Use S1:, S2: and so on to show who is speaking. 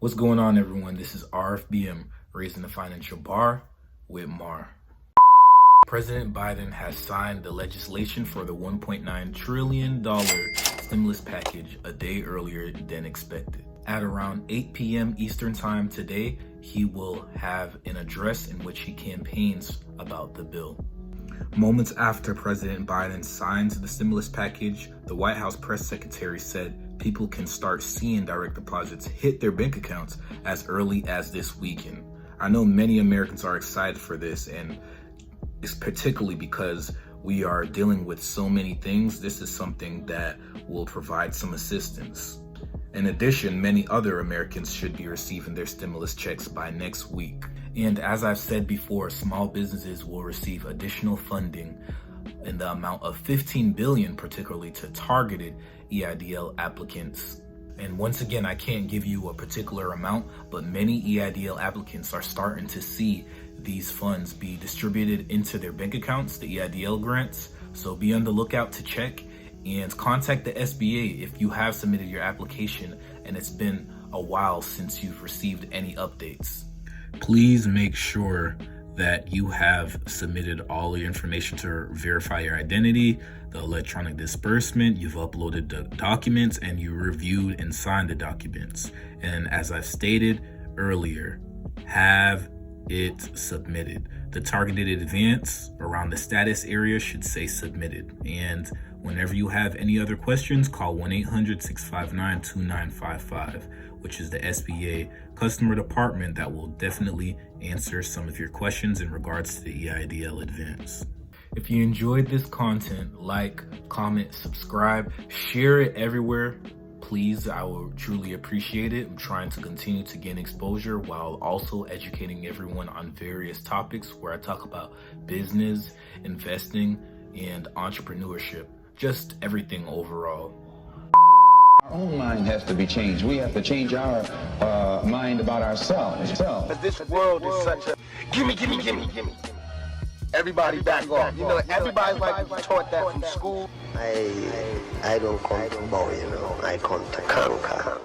S1: What's going on, everyone? This is RFBM, Raising the Financial Bar with Mar. President Biden has signed the legislation for the $1.9 trillion stimulus package a day earlier than expected. At around 8 p.m. Eastern Time today, he will have an address in which he campaigns about the bill. Moments after President Biden signs the stimulus package, the White House press secretary said people can start seeing direct deposits hit their bank accounts as early as this weekend. I know many Americans are excited for this, and it's particularly because we are dealing with so many things. This is something that will provide some assistance. In addition, many other Americans should be receiving their stimulus checks by next week. And as I've said before, small businesses will receive additional funding in the amount of $15 billion, particularly to targeted EIDL applicants. And once again, I can't give you a particular amount, but many EIDL applicants are starting to see these funds be distributed into their bank accounts, the EIDL grants. So be on the lookout to check and contact the SBA if you have submitted your application and it's been a while since you've received any updates. Please make sure that you have submitted all the information to verify your identity, the electronic disbursement, you've uploaded the documents, and you reviewed and signed the documents. And as I've stated earlier, have it submitted. The targeted advance around the status area should say submitted. And whenever you have any other questions, call 1-800-659-2955, which is the SBA Customer Department that will definitely answer some of your questions in regards to the EIDL advance. If you enjoyed this content, like, comment, subscribe, share it everywhere. Please, I will truly appreciate it. I'm trying to continue to gain exposure while also educating everyone on various topics where I talk about business, investing, and entrepreneurship, just everything overall.
S2: Our own mind has to be changed. We have to change our mind about ourselves.
S3: But this world is such a gimme. Everybody back off. You know, everybody's like taught that from school.
S4: I don't come to bow, I come to conquer.